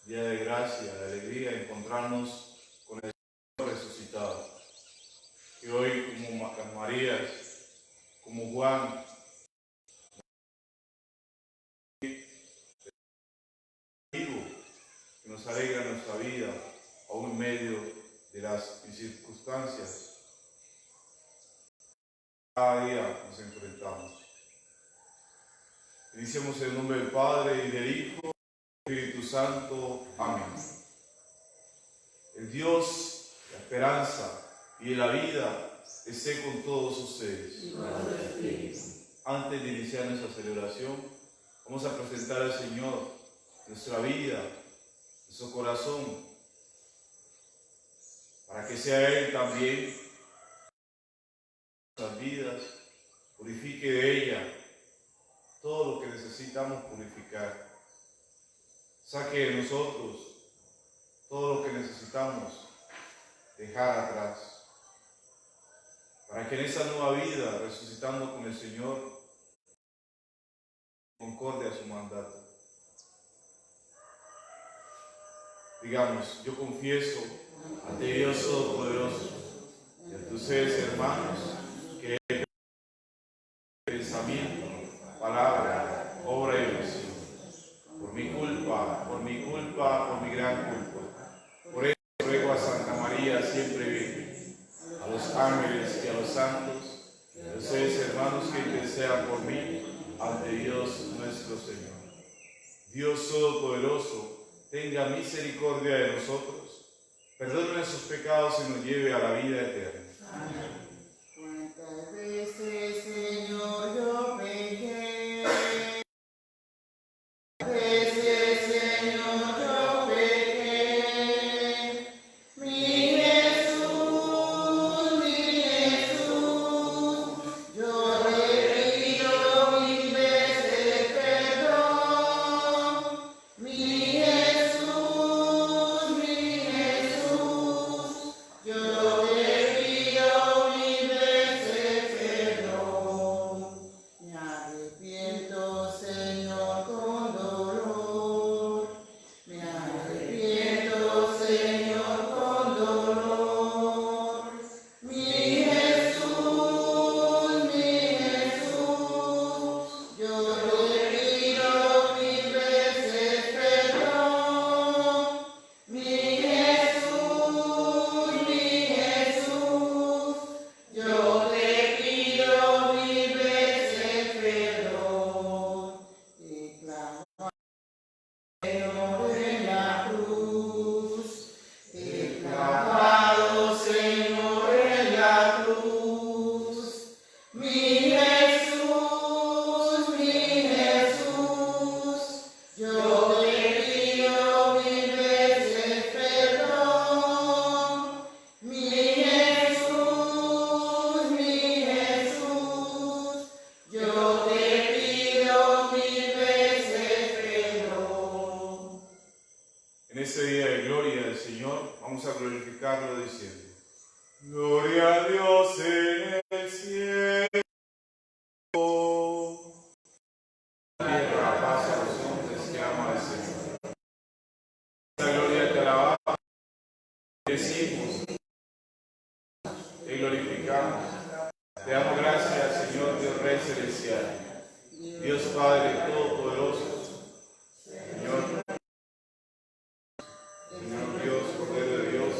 día de gracia, de alegría, encontrarnos con el Señor resucitado. Y hoy, como Marías, como Juan, vivo, que nos alegra nuestra vida, aún en medio de las circunstancias, cada día nos enfrentamos. Iniciamos en el nombre del Padre, y del Hijo, y del Espíritu Santo. Amén. El Dios, la esperanza y de la vida, esté con todos ustedes. Antes de iniciar nuestra celebración, vamos a presentar al Señor nuestra vida, nuestro corazón, para que sea Él también nuestras vidas, purifique de ella todo lo que necesitamos purificar. Saque de nosotros todo lo que necesitamos dejar atrás, para que en esa nueva vida, resucitando con el Señor, concorde a su mandato. Digamos, yo confieso ante Dios Todopoderoso y a tus seres hermanos que he pensamiento, palabra, obra y oración, por mi culpa, por mi gran culpa. Por eso ruego a Santa María, siempre Virgen, a los ángeles y a los santos, y a los seres hermanos que intercedan por mí ante Dios nuestro Señor. Dios Todopoderoso, tenga misericordia de nosotros, perdone nuestros pecados y nos lleve a la vida eterna. Amén. ¿Cuántas veces, Señor, yo pequé? Veces, Señor, yo pequé. Mi Jesús, yo te pido 1000 veces perdón. Mi Jesús, yo te pido 1000 veces perdón. Me arrepiento, Señor, con dolor. Me arrepiento, Señor, con dolor. Mi Jesús, yo te pido 1000 veces perdón. Mi Jesús, yo te pido 1000 veces perdón. Te clamo, Señor, en la cruz. Te he clavado, Señor, en la cruz. Mi Jesús, yo te pido 1000 veces perdón. Mi Jesús, yo te pido 1000 veces perdón. En este día de gloria del Señor, vamos a glorificarlo diciendo: Gloria a Dios en el cielo. La paz a los hombres que aman al Señor. Esta gloria te alabamos, te decimos, te glorificamos. Te damos gracias, Señor Dios Rey Celestial, Dios Padre Todopoderoso, Señor Dios, Cordero de Dios,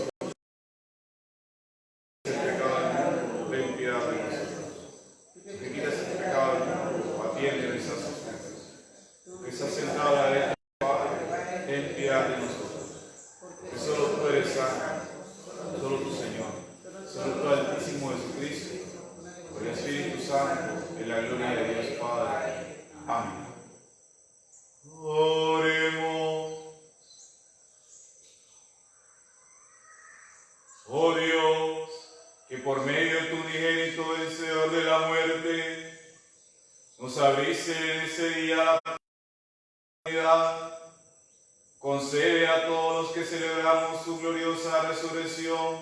el pecado del mundo, ten piedad de nosotros. Que quitas el pecado del mundo, atiende nuestras ofensas. Que estás sentado a la derecha del Padre, ten piedad de nosotros. Que solo tú eres santo, solo tu Señor, solo tu Altísimo Jesucristo, por el Espíritu Santo, en la gloria de Dios Padre. Amén. Oremos. Oh Dios, que por medio de tu unigénito vencedor de la muerte, nos abriste en ese día la eternidad, concede a todos los que celebramos tu gloriosa resurrección,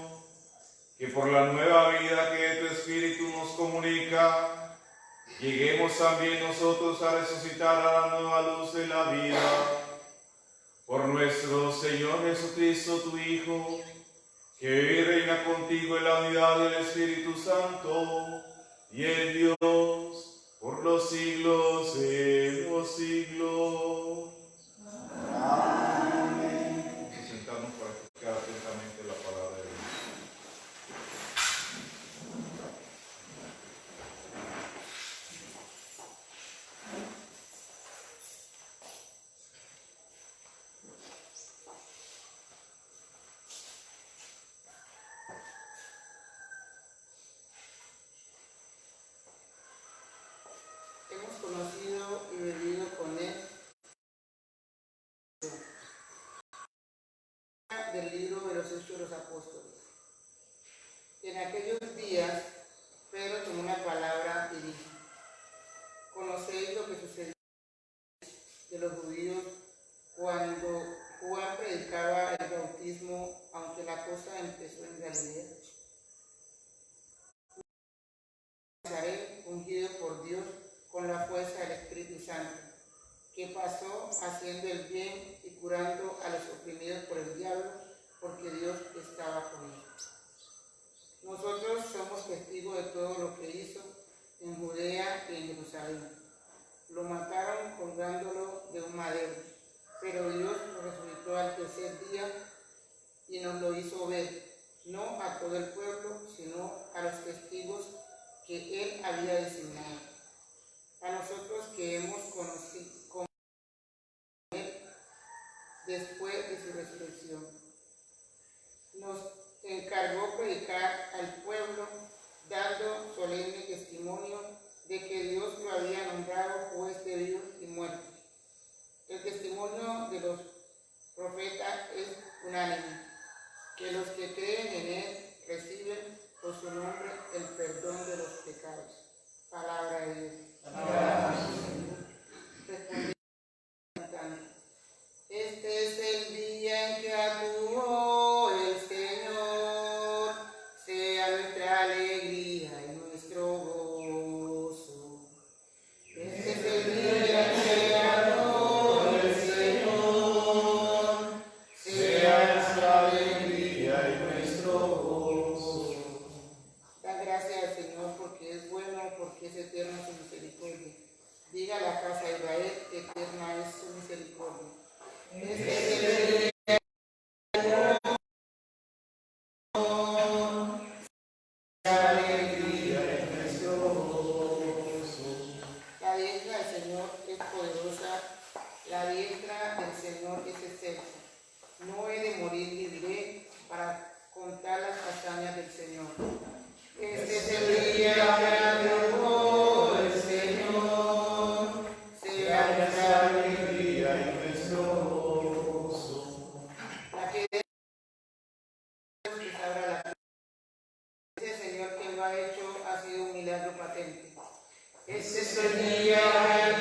que por la nueva vida que tu Espíritu nos comunica, lleguemos también nosotros a resucitar a la nueva luz de la vida. Por nuestro Señor Jesucristo, tu Hijo, que vive y reina contigo en la unidad del Espíritu Santo, y en Dios, por los siglos de los siglos. Amén. Vamos a sentarnos para escuchar atentamente la palabra de Dios. Hemos conocido y vivido con él del libro de los Hechos de los Apóstoles. En aquellos días, Pedro tomó una palabra y dijo: ¿Conocéis lo que sucedió de los judíos cuando Juan predicaba el bautismo, aunque la cosa empezó en Galilea? Nazaret, ungido por Dios con la fuerza del Espíritu Santo, que pasó haciendo el bien y curando a los oprimidos por el diablo, porque Dios estaba con él. Nosotros somos testigos de todo lo que hizo en Judea y en Jerusalén. Lo mataron colgándolo de un madero, pero Dios lo resucitó al tercer día y nos lo hizo ver, no a todo el pueblo, sino a los testigos que él había designado. A nosotros que hemos conocido con él después de su resurrección, nos encargó predicar al pueblo, dando solemne testimonio de que Dios lo había nombrado juez de vivos y muertos. El testimonio de los profetas es unánime, que los que creen en él reciben por su nombre el perdón de los pecados. Palabra de Dios. Respondieron cantando: este es el día en que actuó el Señor, sea nuestra alegría y nuestro gozo. Este es el día en que actuó el Señor, sea nuestra alegría y nuestro gozo. Da gracias al Señor porque es bueno, porque es eterna su misericordia. Diga la casa de Israel, eterna es su misericordia. Este es el día la alegría de nuestro gozo. La diestra del Señor es poderosa, la diestra del Señor es excelsa. No he de morir, viviré para contar las hazañas del Señor. Este es el día que actuó el Señor, sea nuestra alegría y nuestro gozo. La que abra la ese Señor que lo ha hecho ha sido un milagro patente. Este es el día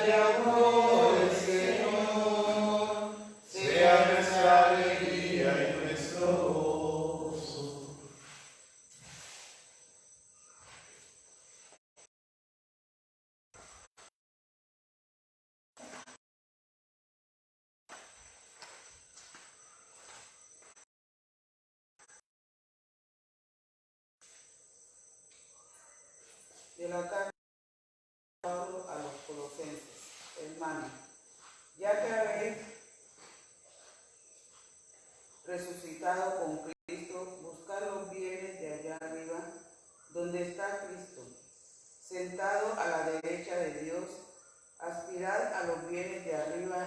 que actuó el Señor, sea nuestra alegría y nuestro gozo. De la carta de Pablo a los Colosenses. Hermanos, ya que habéis resucitado con Cristo, buscad los bienes de allá arriba, donde está Cristo, sentado a la derecha de Dios. Aspirad a los bienes de arriba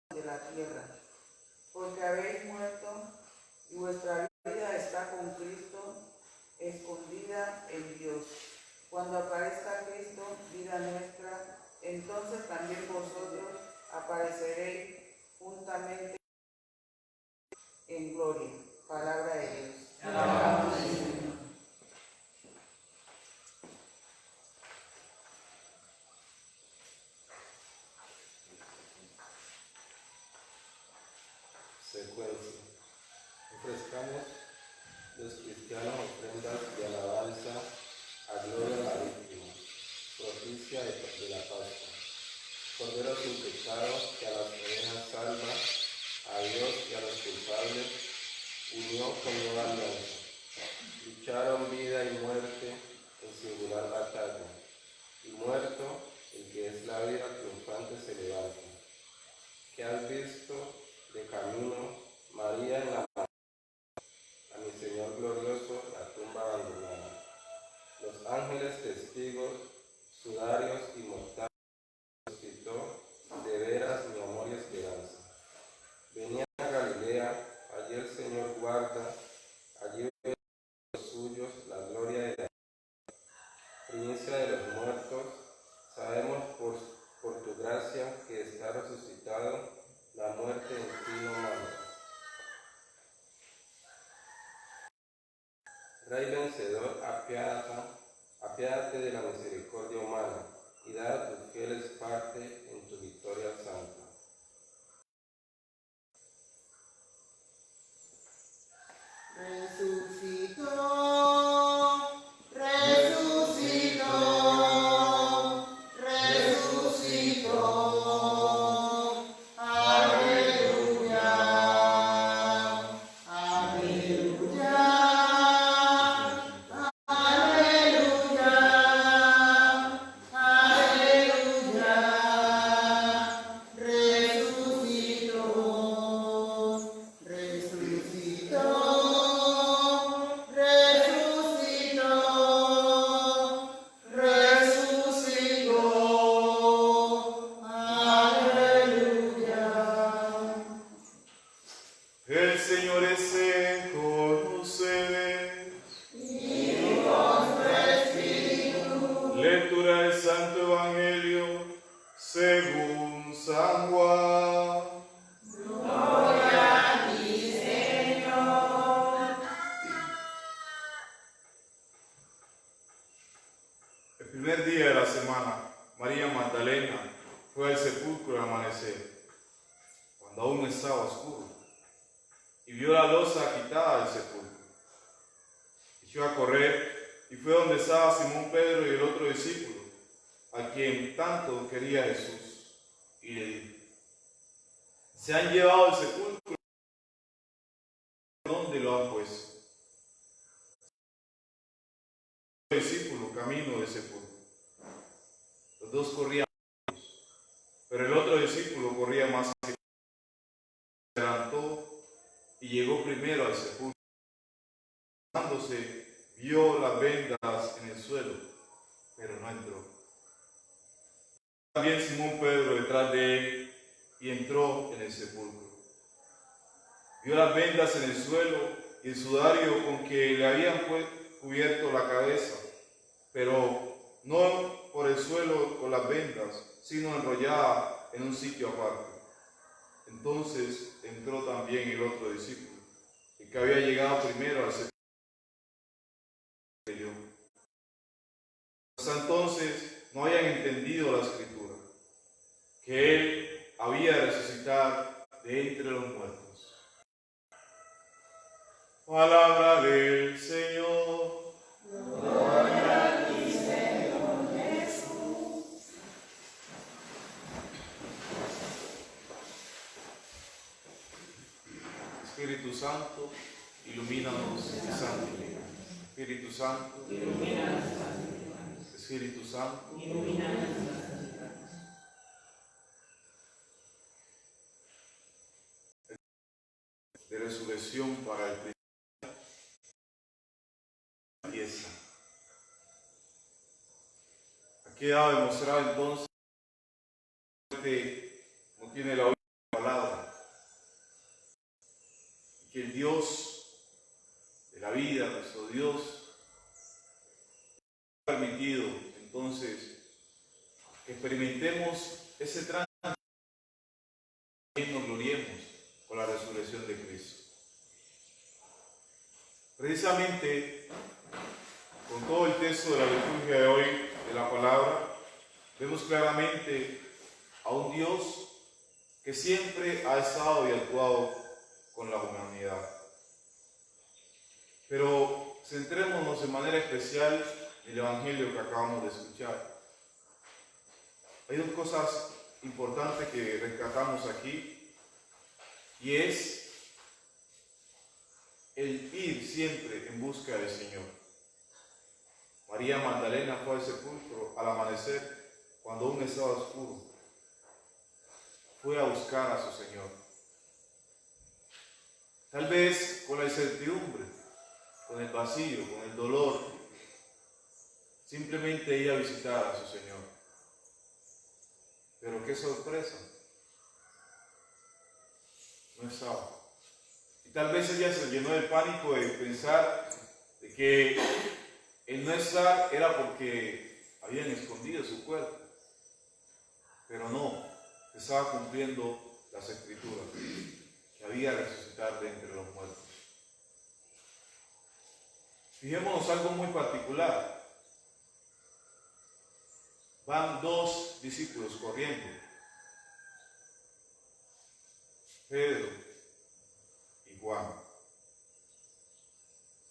de la tierra, porque habéis muerto y vuestra vida está con Cristo, escondida en Dios. Cuando aparezca Cristo, vida nuestra, entonces también vosotros apareceréis juntamente en gloria. Palabra de Dios. Alabamos, Señor. Secuencia. Ofrezcamos los cristianos ofrendas de alabanza a gloria marítima, propicia de la Pascua. Cordero sin pecado que a las ovejas salva, a Dios y a los culpables, unió con nueva alianza. Lucharon vida y muerte en singular batalla, y muerto, el que es la vida triunfante se levanta. ¿Qué has visto de camino, María, en la mano? A mi Señor glorioso, la tumba abandonada. Los ángeles testigos, sudarios y mortales, suscitó de veras mi amor y esperanza. Venía a Galilea, allí el Señor guarda, allí ven los suyos la gloria de la primicia de los muertos. Sabemos por tu gracia que está resucitado, la muerte en ti no manda. Rey vencedor, apiádate de la misericordia humana y da a tus fieles parte en tu victoria santa. El Señor esté con ustedes. Lectura del Santo Evangelio según San Juan. Gloria a ti, Señor. El primer día de la semana, María Magdalena fue al sepulcro al amanecer, cuando aún estaba oscuro, y vio la losa quitada del sepulcro. Echó a correr y fue donde estaba Simón Pedro y el otro discípulo, a quien tanto quería Jesús, y le dijo: se han llevado el sepulcro, ¿dónde lo han puesto? El discípulo camino del sepulcro. Los dos corrían, pero el otro discípulo corría más. Se adelantó y llegó primero al sepulcro. Cuando vio las vendas en el suelo, pero no entró. También Simón Pedro detrás de él y entró en el sepulcro. Vio las vendas en el suelo y el sudario con que le habían cubierto la cabeza, pero no por el suelo con las vendas, sino enrollada en un sitio aparte. Entonces entró también el otro discípulo, el que había llegado primero al sepulcro. Hasta entonces no habían entendido la Escritura, que Él había de resucitar de entre los muertos. Palabra del Señor. Gloria a ti, Señor Jesús. Espíritu Santo, ilumínanos y santifícanos. Espíritu Santo, Ilumínanos. Espíritu Santo, Ilumínanos. de resurrección para el cristiano, fiesta. Ha quedado demostrado entonces que no tiene la última palabra, y que el Dios de la vida, nuestro Dios, ha permitido entonces que experimentemos ese trance y nos gloriemos con la resurrección de Cristo. Precisamente con todo el texto de la liturgia de hoy, de la palabra, vemos claramente a un Dios que siempre ha estado y actuado con la humanidad. Pero centrémonos de manera especial en el Evangelio que acabamos de escuchar. Hay dos cosas importantes que rescatamos aquí, y es el ir siempre en busca del Señor. María Magdalena fue al sepulcro al amanecer, cuando aún estaba oscuro. Fue a buscar a su Señor. Tal vez con la incertidumbre, con el vacío, con el dolor, simplemente ir a visitar a su Señor. Pero qué sorpresa, no estaba. Y tal vez ella se llenó de pánico de pensar de que el no estar era porque habían escondido su cuerpo. Pero no, estaba cumpliendo las escrituras, que había resucitar de entre los muertos. Fijémonos algo muy particular. Van dos discípulos corriendo, Pedro y Juan.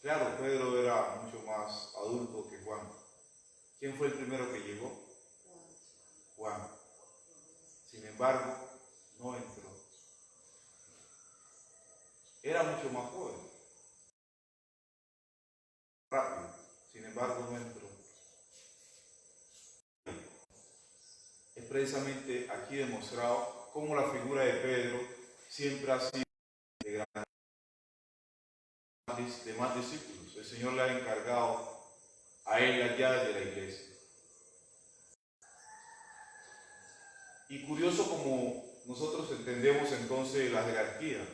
Claro, Pedro era mucho más adulto que Juan. ¿Quién fue el primero que llegó? Juan. Sin embargo, no entró. Era mucho más joven. Rápido. Sin embargo, no entró. Es precisamente aquí demostrado cómo la figura de Pedro siempre ha sido de más discípulos. El Señor le ha encargado a él las llaves de la iglesia. Y curioso como nosotros entendemos entonces la jerarquía.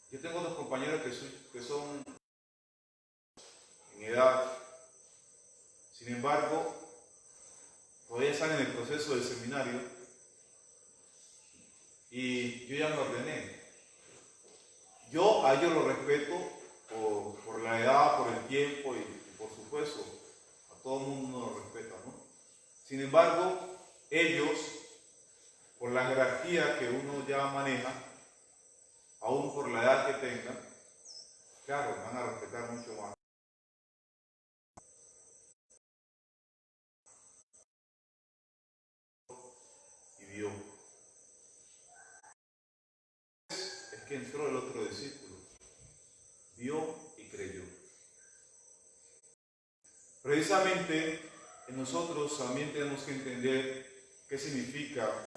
Yo tengo dos compañeros que son en edad, sin embargo, todavía están en el proceso del seminario y yo ya me ordené. Yo a ellos los respeto por la edad, por el tiempo y por supuesto, a todo el mundo los respeta, ¿no? Sin embargo, ellos, por la jerarquía que uno ya maneja, aún por la edad que tengan, claro, van a respetar mucho más. Y vio. Es que entró el otro discípulo, vio y creyó. Precisamente en nosotros también tenemos que entender qué significa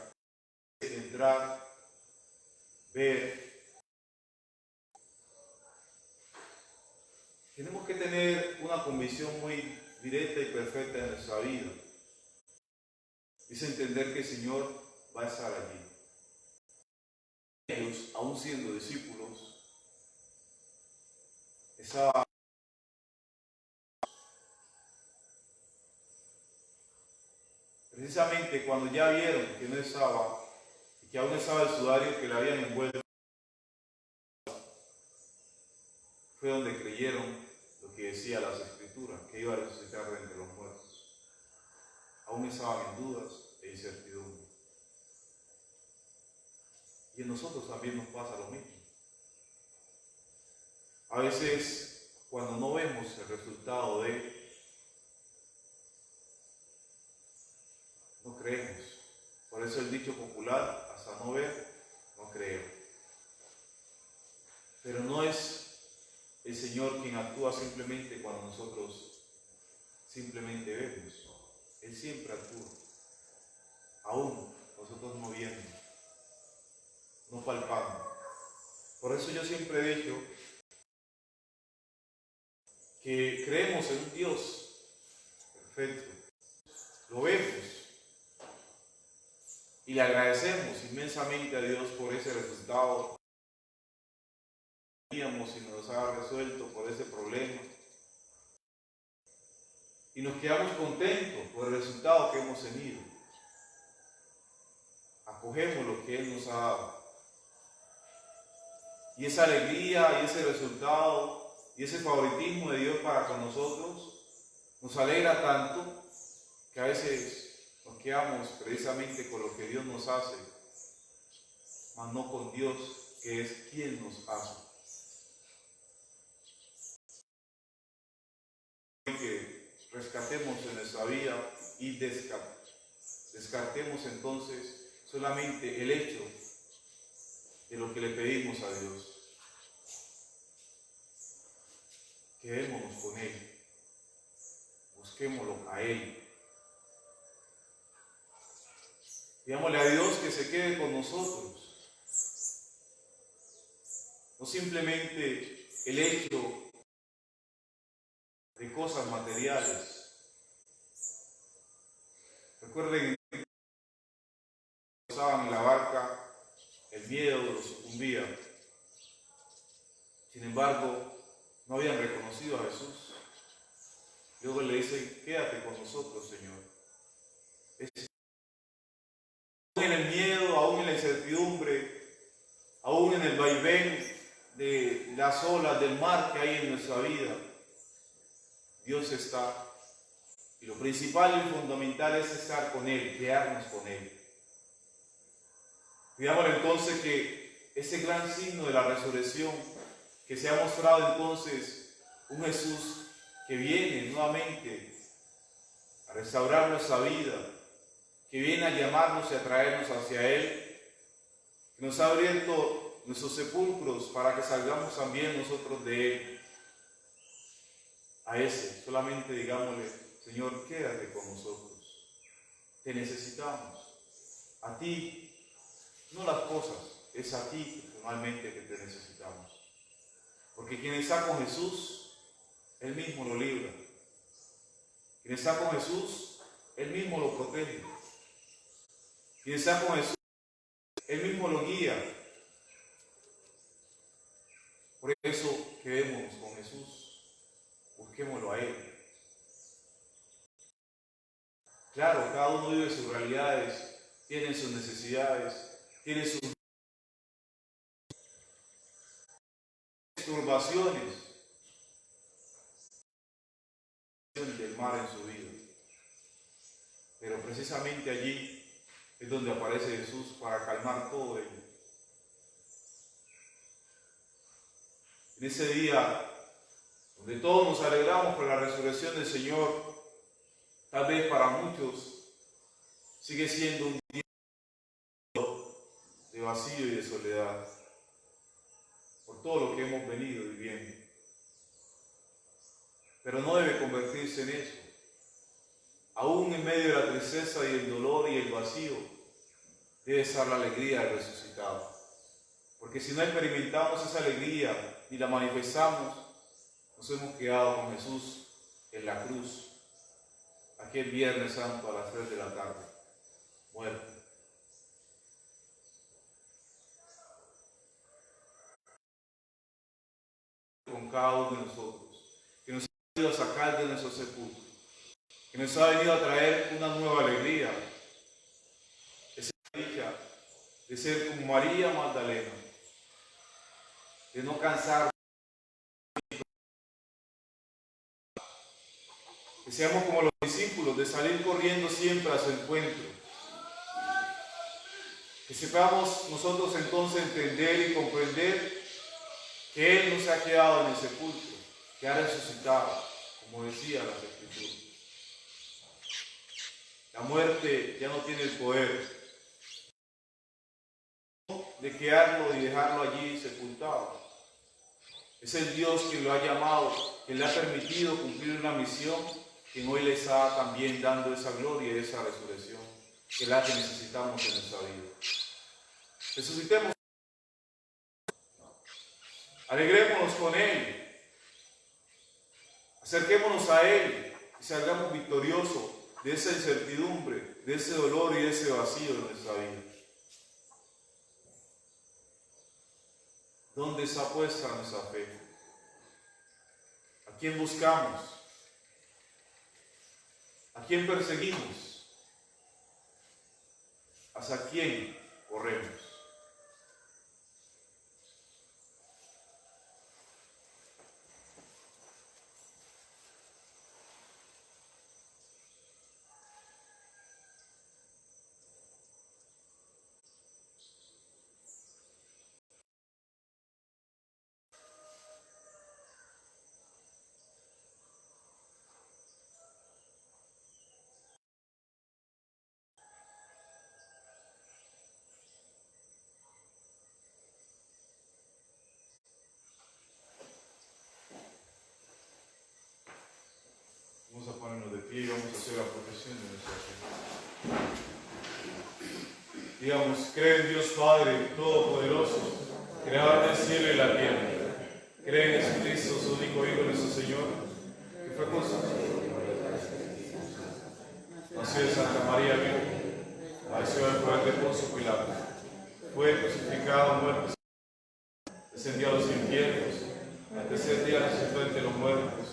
entrar, ver. Tenemos que tener una convicción muy directa y perfecta en nuestra vida. Es entender que el Señor va a estar allí. Ellos, aún siendo discípulos, estaban precisamente cuando ya vieron que no estaba, y que aún estaba el sudario que le habían envuelto, fue donde creyeron lo que decía las Escrituras, que iba a resucitar de entre los muertos. Aún estaban en dudas e incertidumbre. Y en nosotros también nos pasa lo mismo. A veces, cuando no vemos el resultado no creemos. Por eso el dicho popular, hasta no ver, no creo. Pero no es el Señor quien actúa simplemente cuando nosotros simplemente vemos. Él siempre actúa. Aún nosotros no viendo, no palpando. Por eso yo siempre he dicho que creemos en un Dios perfecto. Lo vemos y le agradecemos inmensamente a Dios por ese resultado y nos ha resuelto por ese problema. Y nos quedamos contentos por el resultado que hemos tenido. Acogemos lo que Él nos ha dado. Y esa alegría y ese resultado y ese favoritismo de Dios para con nosotros nos alegra tanto que a veces nos quedamos precisamente con lo que Dios nos hace, mas no con Dios, que es quien nos hace. Que rescatemos en nuestra vida y descartemos entonces solamente el hecho de lo que le pedimos a Dios. Quedémonos con Él, busquémoslo a Él. Digámosle a Dios que se quede con nosotros. No simplemente el hecho de cosas materiales. Recuerden que estaban en la barca, el miedo los sucumbía. Sin embargo, no habían reconocido a Jesús. Luego le dicen, quédate con nosotros, Señor. Aún en el miedo, aún en la incertidumbre, aún en el vaivén de las olas del mar que hay en nuestra vida, Dios está. Y lo principal y fundamental es estar con Él, quedarnos con Él. Digámosle entonces que ese gran signo de la resurrección, que se ha mostrado entonces un Jesús que viene nuevamente a restaurar nuestra vida, que viene a llamarnos y a traernos hacia Él, que nos ha abierto nuestros sepulcros para que salgamos también nosotros de Él. A ese, solamente digámosle, Señor, quédate con nosotros, te necesitamos. A ti, no las cosas, es a ti personalmente que te necesitamos. Porque quien está con Jesús, Él mismo lo libra. Quien está con Jesús, Él mismo lo protege. Quien está con Jesús, Él mismo lo guía. Por eso quedémonos con Jesús, busquémoslo a Él. Claro, cada uno vive sus realidades, tiene sus necesidades, tiene sus turbaciones del mar en su vida. Pero precisamente allí es donde aparece Jesús para calmar todo ello. En ese día, donde todos nos alegramos por la resurrección del Señor, tal vez para muchos sigue siendo un día de vacío y de soledad, por todo lo que hemos venido viviendo. Pero no debe convertirse en eso. Aún en medio de la tristeza y el dolor y el vacío, debe estar la alegría del resucitado. Porque si no experimentamos esa alegría y la manifestamos, nos hemos quedado con Jesús en la cruz, aquel Viernes Santo a las 3 de la tarde, muerto. Con cada uno de nosotros, que nos ha venido a sacar de nuestros sepulcros, que nos ha venido a traer una nueva alegría, esa dicha de ser como María Magdalena, de no cansar, que seamos como los discípulos, de salir corriendo siempre a su encuentro, que sepamos nosotros entonces entender y comprender que Él no se ha quedado en el sepulcro, que ha resucitado, como decía las Escrituras. La muerte ya no tiene el poder de quedarlo y dejarlo allí sepultado. Es el Dios quien lo ha llamado, quien le ha permitido cumplir una misión, quien hoy le está también dando esa gloria y esa resurrección, que es la que necesitamos en nuestra vida. Resucitemos, alegrémonos con Él, acerquémonos a Él y salgamos victoriosos de esa incertidumbre, de ese dolor y de ese vacío de nuestra vida. ¿Dónde está puesta nuestra fe? ¿A quién buscamos? ¿A quién perseguimos? ¿Hacia quién corremos? pie y vamos a hacer la profesión de nuestra fe. Digamos, creo en Dios Padre Todopoderoso, creador del cielo y la tierra. Creo en Jesucristo, su único Hijo, nuestro Señor, que fue concebido, nació de Santa María Virgen, padeció del poder de Poncio Pilato, fue crucificado, muerto, descendió a los infiernos, al tercer día resucitó entre los muertos,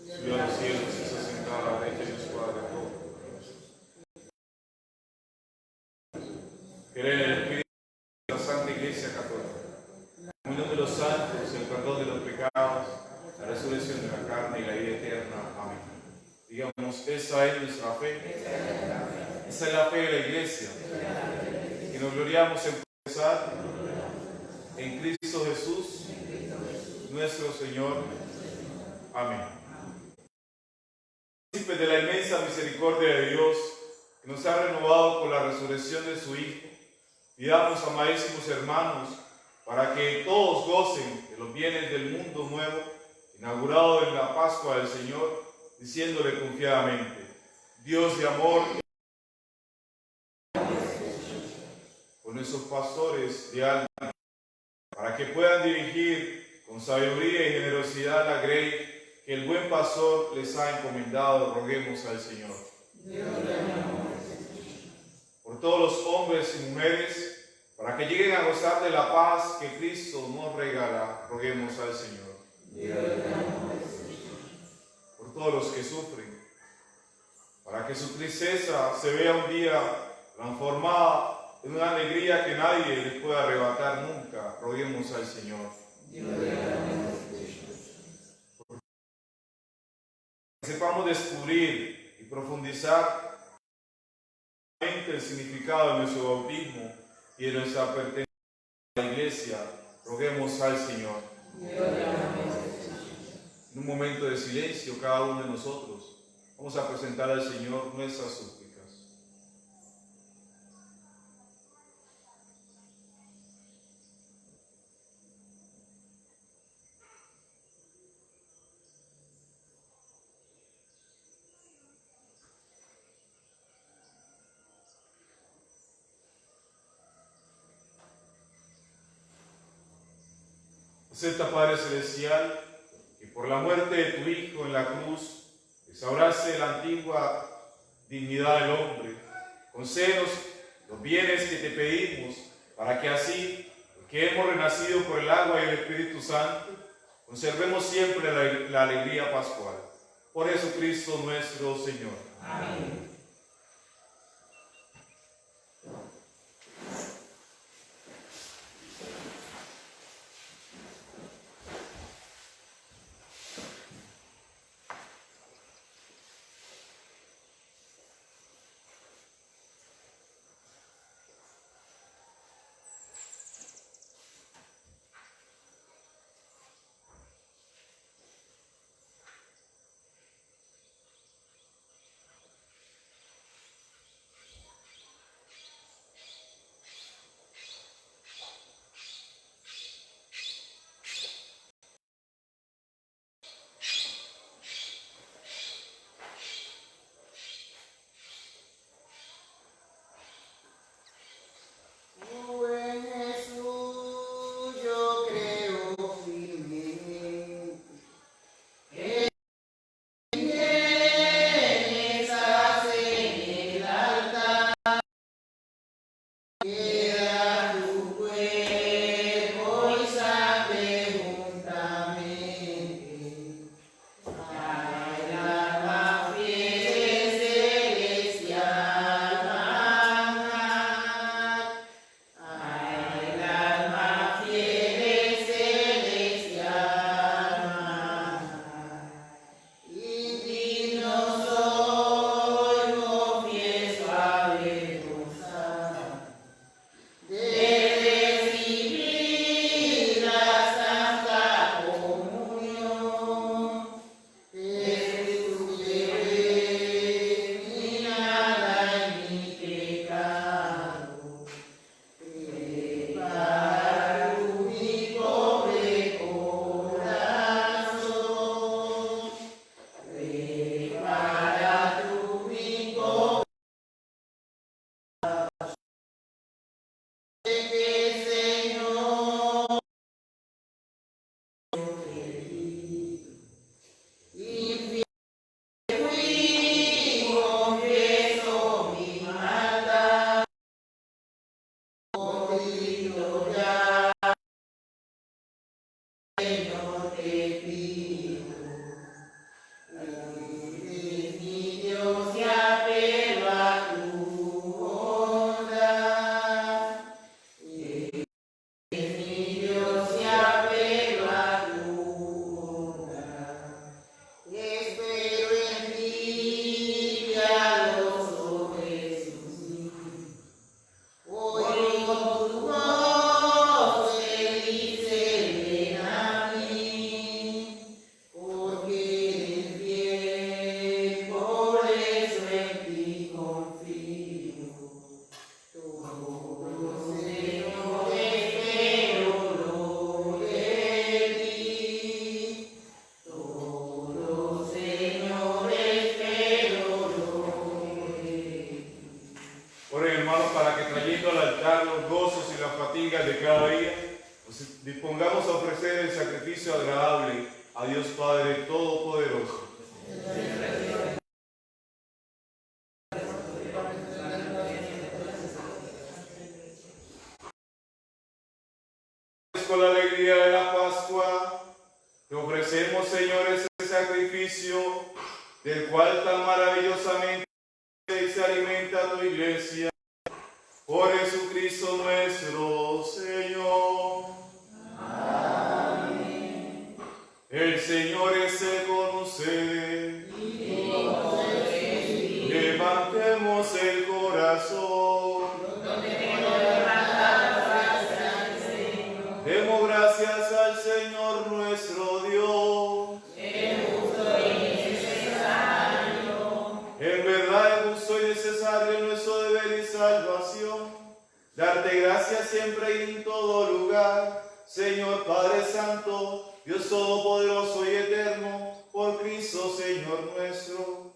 subió a los cielos y se sentó a la derecha de Dios Padre Todopoderoso. Creo en el Espíritu de la Santa Iglesia Católica, la comunión de los santos, el perdón de los pecados, la resurrección de la carne y la vida eterna. Amén. Digamos, esa es nuestra fe. Esa es la fe de la Iglesia. Que nos gloriamos en profesar en Cristo Jesús, nuestro Señor. Amén. Príncipe de la inmensa misericordia de Dios, que nos ha renovado con la resurrección de su Hijo, pidamos, amadísimos hermanos, para que todos gocen de los bienes del mundo nuevo, inaugurado en la Pascua del Señor, diciéndole confiadamente: Dios de amor, con esos pastores de alma, para que puedan dirigir con sabiduría y generosidad la grey que el buen pastor les ha encomendado, roguemos al Señor. Por todos los hombres y mujeres, para que lleguen a gozar de la paz que Cristo nos regala, roguemos al Señor. Por todos los que sufren, para que su tristeza se vea un día transformada en una alegría que nadie les pueda arrebatar nunca, roguemos al Señor. Que sepamos descubrir y profundizar el significado de nuestro bautismo y de nuestra pertenencia a la Iglesia, roguemos al Señor. En un momento de silencio, cada uno de nosotros vamos a presentar al Señor nuestras súplicas. Acepta, Padre Celestial, que por la muerte de tu Hijo en la cruz restaurase la antigua dignidad del hombre. Concédenos los bienes que te pedimos, para que así, que hemos renacido por el agua y el Espíritu Santo, conservemos siempre la alegría pascual. Por Jesucristo nuestro Señor. Amén. Señor, te pido. Mi Dios, te apelo a tu bondad. Mi Dios, te apelo a tu bondad. Espero en ti, piadoso Jesús. Oigo tu voz que dice: ven a mí, porque eres fiel, por eso en ti confío. Todo, Señor, espero lo de ti. Todo, Señor, espero lo de ti. Oren, hermanos, para que trayendo al altar los gozos y las fatigas de cada día, nos dispongamos a ofrecer el sacrificio agradable a Dios Padre Todopoderoso. Con la alegría de la Pascua, te ofrecemos, Señor, ese sacrificio del cual tan maravillosamente se alimenta tu iglesia. Por Jesucristo nuestro Señor. Amén. El Señor esté con ustedes. Levantemos el corazón. Demos gracias al Señor nuestro Dios. En verdad es justo y necesario nuestro deber y salvación, darte gracias siempre y en todo lugar, Señor Padre Santo, Dios Todopoderoso y Eterno, por Cristo Señor nuestro.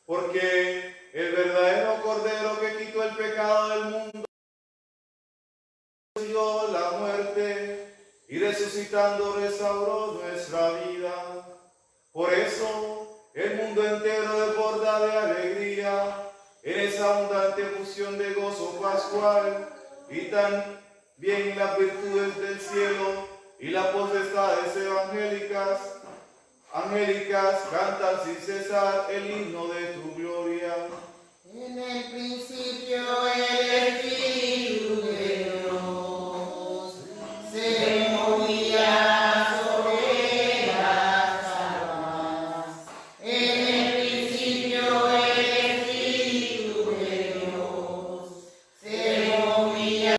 Porque el verdadero Cordero que quitó el pecado del mundo, dio la muerte y resucitando restauró nuestra vida. Por eso el mundo entero desborda de alegría en esa abundante fusión de gozo pascual, y también las virtudes del cielo y las potestades angélicas cantan sin cesar el himno de tu gloria. En el principio el Espíritu de Dios se movía sobre las aguas. En el principio el Espíritu de Dios se movía.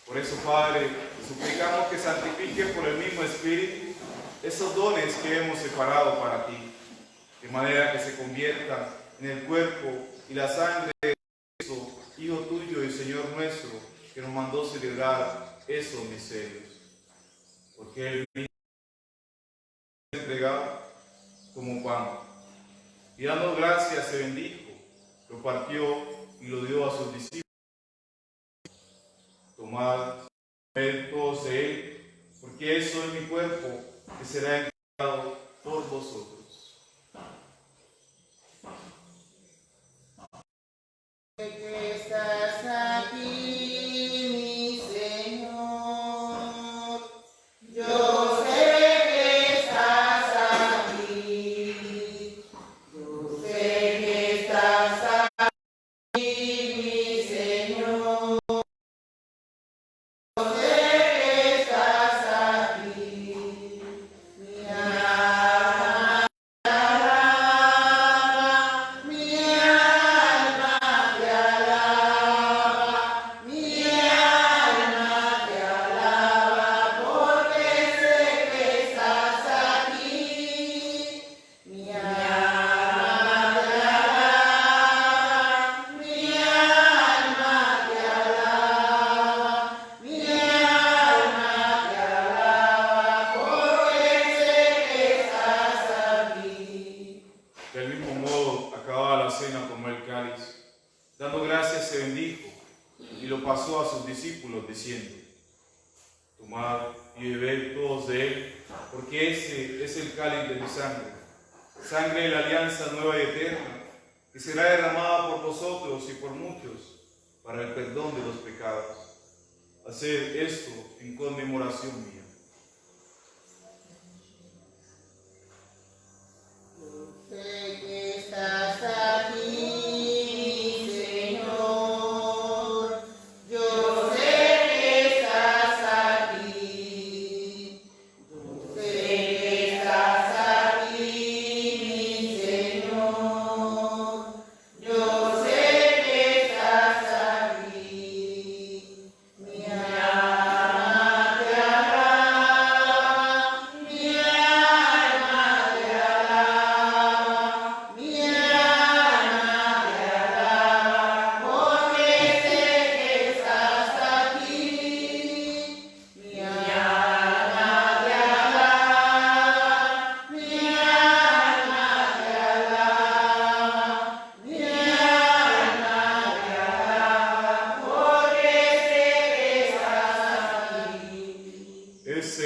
Por eso, Padre, te suplicamos que santifiques por el mismo Espíritu esos dones que hemos separado para ti, de manera que se conviertan en el cuerpo y la sangre de Cristo, Hijo tuyo y Señor nuestro, que nos mandó celebrar esos misterios. Porque Él mismo se entregaba como pan, y dando gracias se bendijo, lo partió y lo dio a sus discípulos. Tomad, comed todos de él, porque eso es mi cuerpo, que será entregado por vosotros. Que estás aquí, mi Señor. Yo sé que estás aquí. Yo sé que estás aquí, mi Señor. Yo sé que estás aquí. Mi alma te alaba, mi alma te alaba, mi alma te alaba, porque sé que estás aquí. Mi alma te alaba, mi alma te alaba, mi alma te alaba, porque sé que estás aquí. Del mismo modo, acabada la cena, tomó el cáliz. Dando gracias, se bendijo y lo pasó a sus discípulos, diciendo: tomad y bebed todos de él, porque ese es el cáliz de mi sangre, sangre de la alianza nueva y eterna, que será derramada por vosotros y por muchos para el perdón de los pecados. Haced esto en conmemoración mía.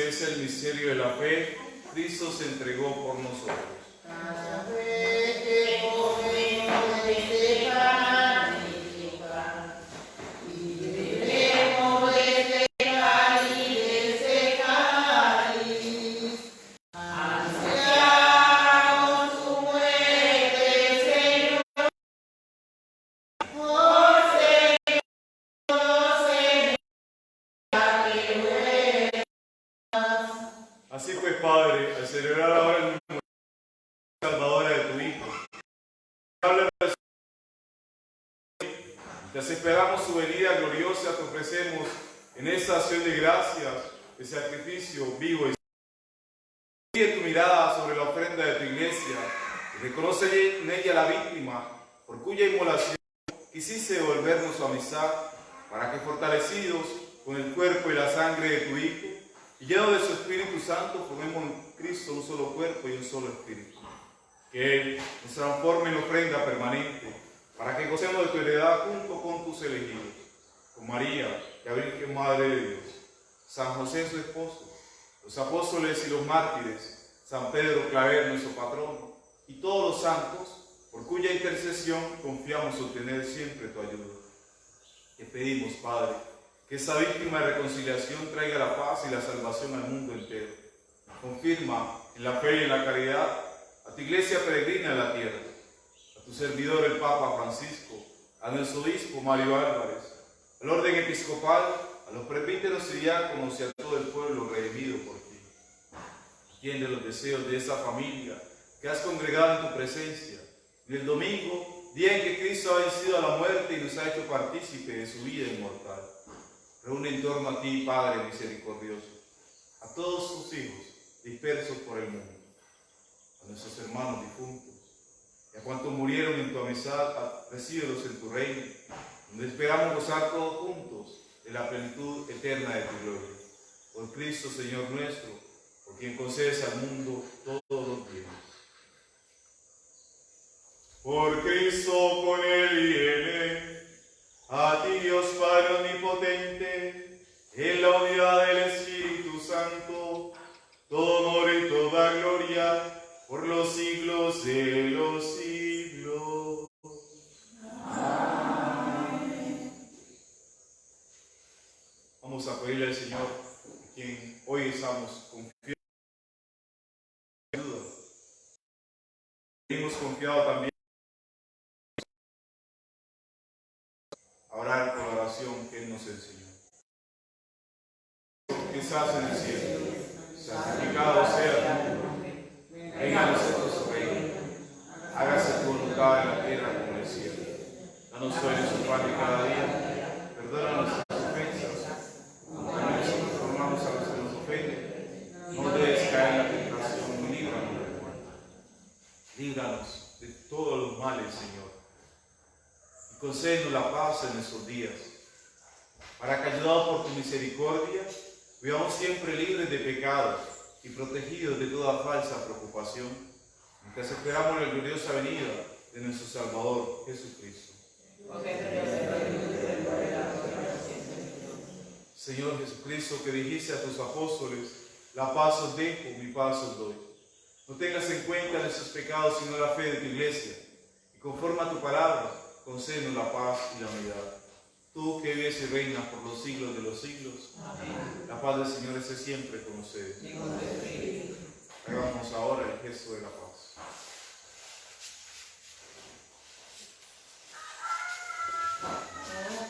es el misterio de la fe. Cristo se entregó por nosotros. Cada vez que comemos de este pan y bebemos de este cáliz, anunciamos su muerte, Señor. Oh Señor, que Así pues, Padre, al celebrar ahora el memorial salvadora de tu Hijo, te esperamos su venida gloriosa, te ofrecemos en esta acción de gracias, de sacrificio vivo y sigue tu mirada sobre la ofrenda de tu iglesia y reconoce en ella la víctima por cuya inmolación quisiste devolvernos su amistad, para que fortalecidos con el cuerpo y la sangre de tu Hijo y lleno de su Espíritu Santo formemos en Cristo un solo cuerpo y un solo Espíritu. Que Él nos transforme en ofrenda permanente, para que gocemos de tu heredad junto con tus elegidos, con María, la Virgen Madre de Dios, San José su esposo, los apóstoles y los mártires, San Pedro Claver nuestro patrono, y todos los santos, por cuya intercesión confiamos obtener siempre tu ayuda. Te pedimos, Padre, que esta víctima de reconciliación traiga la paz y la salvación al mundo entero. Confirma en la fe y en la caridad a tu iglesia peregrina en la tierra, a tu servidor el Papa Francisco, a nuestro obispo Mario Álvarez, al orden episcopal, a los presbíteros y diáconos y a todo el pueblo redimido por ti. Atiende los deseos de esta familia que has congregado en tu presencia, en el domingo, día en que Cristo ha vencido a la muerte y nos ha hecho partícipe de su vida inmortal. Reúne en torno a ti, Padre misericordioso, a todos tus hijos dispersos por el mundo, a nuestros hermanos difuntos y a cuantos murieron en tu amistad, recíbelos en tu reino, donde esperamos gozar todos juntos de la plenitud eterna de tu gloria. Por Cristo, Señor nuestro, por quien concedes al mundo todos los bienes. Por Cristo, con Él y en Él, a ti Dios Padre omnipotente, en la unidad del Espíritu Santo, todo honor y toda gloria, por los siglos de los siglos. Amén. Vamos a pedirle al Señor, a quien hoy estamos confiando en ayuda. Hemos confiado también a orar por la oración que Él nos enseñó. Que estás en el cielo, santificado sea tu nombre. Venga a nosotros su reino. Hágase tu voluntad en la tierra como en el cielo. Danos hoy nuestro pan de cada día. Perdona nuestras ofensas, como también nosotros perdonamos a los que nos ofenden. No dejes caer en la tentación, y líbranos del mal. Líbranos de todos los males, Señor. Y concédenos la paz en nuestros días, para que, ayudados por tu misericordia, vivamos siempre libres de pecados y protegidos de toda falsa preocupación, mientras esperamos la gloriosa venida de nuestro Salvador Jesucristo. Señor Jesucristo, que dijiste a tus apóstoles, la paz os dejo, mi paz os doy. No tengas en cuenta nuestros pecados, sino la fe de tu iglesia, y conforme a tu palabra, concédenos la paz y la unidad. Tú que vives y reinas por los siglos de los siglos. Amén. La paz del Señor esté siempre con ustedes. Hagamos ahora el gesto de la paz.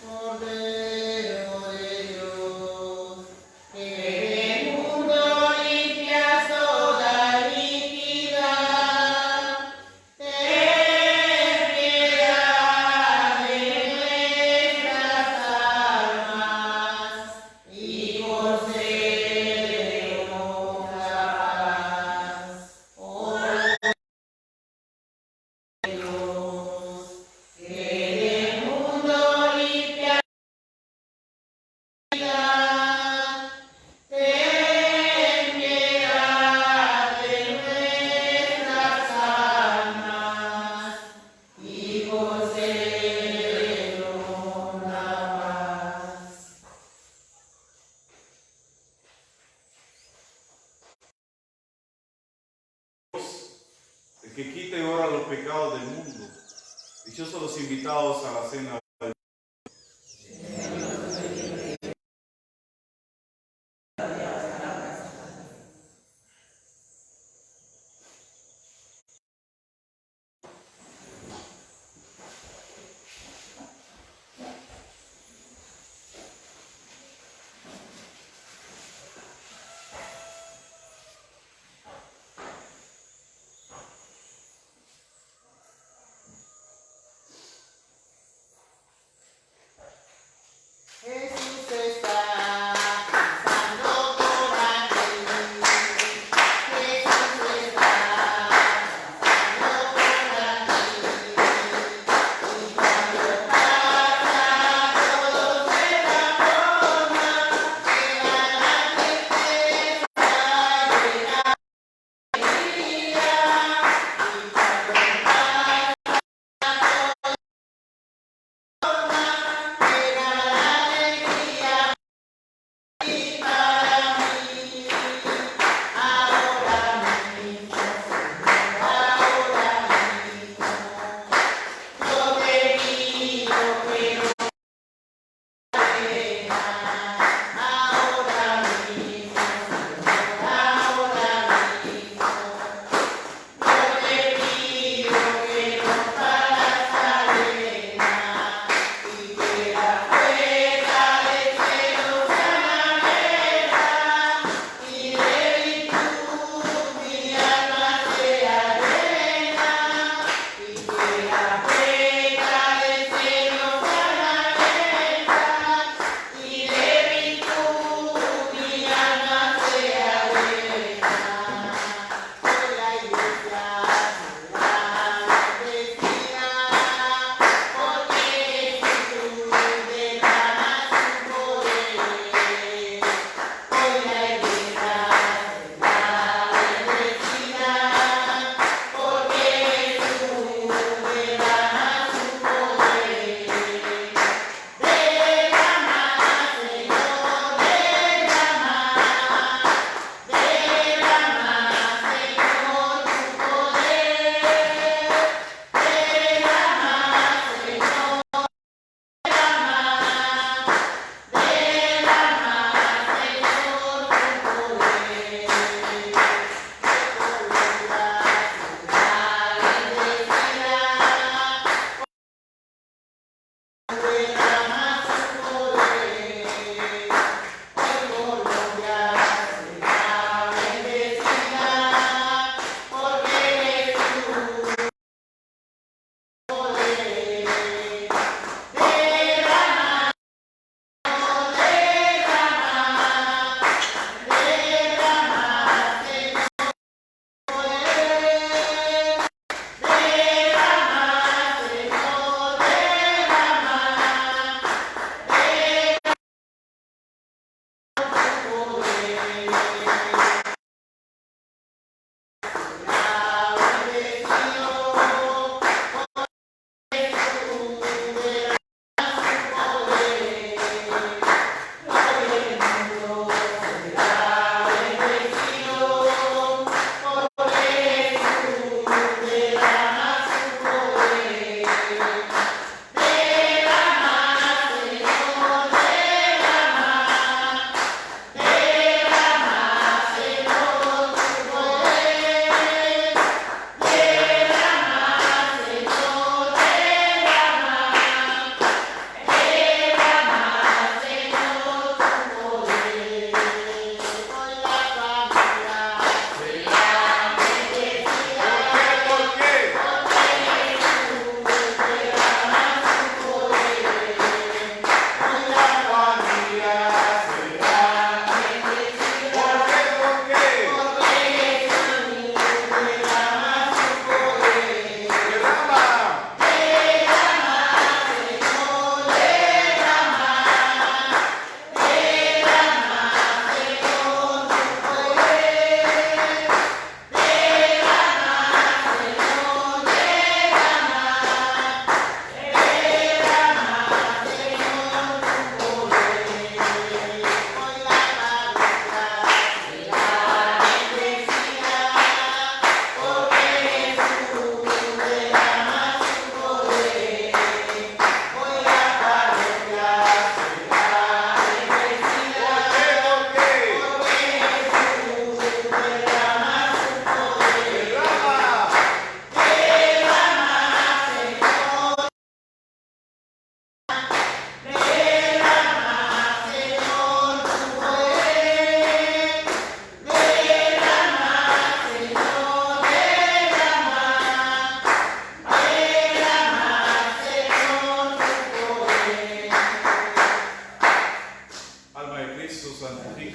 Cordero de Dios, que el mundo limpias toda iniquidad, ten piedad de nuestras almas y concédenos la paz. Por que quita y borra los pecados del mundo. Dichosos los invitados a la cena.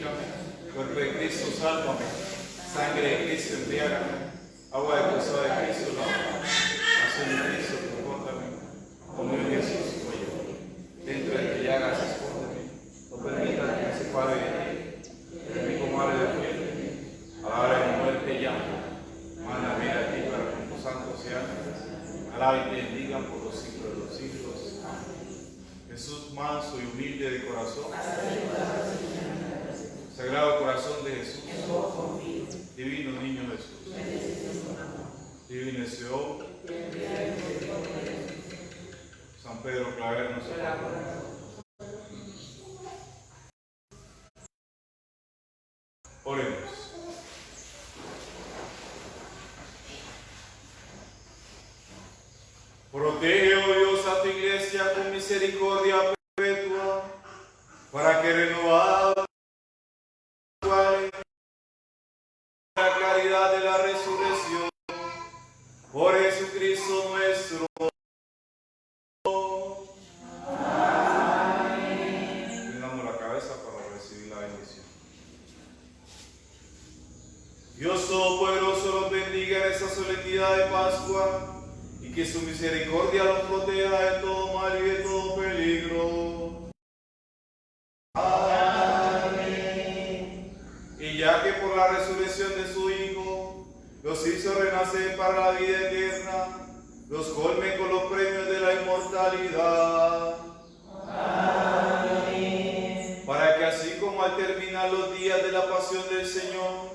purifícame. Cuerpo de Cristo, sálvame. Sangre de Cristo, embriágame. Agua de cruzada de Cristo, lávame. Azul de Cristo, confórtame. Comunión de Jesús, cuello. Dentro de que llagas, escóndeme. No permitas que me separe de ti. Enemigo madre de fuerte. A la hora de mi muerte llamo. Mándame a ti para que tus santos y ángeles alaben y te bendigan por los siglos de los siglos. Amén. Jesús manso y humilde de corazón. Sagrado corazón de Jesús. Divino niño Jesús. Divino ese hombre. San Pedro Claver nos acompaña. Oremos. Protege, oh Dios, a tu iglesia con misericordia perpetua, para que renovada la claridad de la resurrección, por Jesucristo nuestro. Amén. Tengamos la cabeza para recibir la bendición. Dios Todopoderoso los bendiga en esta solemnidad de Pascua, y que su misericordia los proteja de todo mal y de todo peligro. Amén. Y ya que por la resurrección de su Hijo los hizo renacer para la vida eterna, los colme con los premios de la inmortalidad. Amén. Para que así como al terminar los días de la pasión del Señor,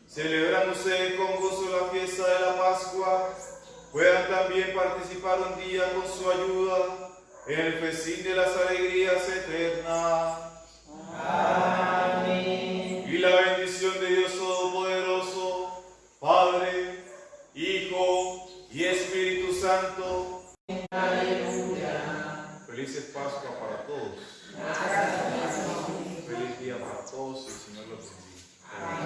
celebran ustedes con gozo la fiesta de la Pascua, puedan también participar un día con su ayuda en el festín de las alegrías eternas. Amén. Y la bendición de Dios Todopoderoso, Padre, Hijo y Espíritu Santo. Aleluya. Felices Pascua para todos. Feliz día para todos y el Señor los bendiga. Amén.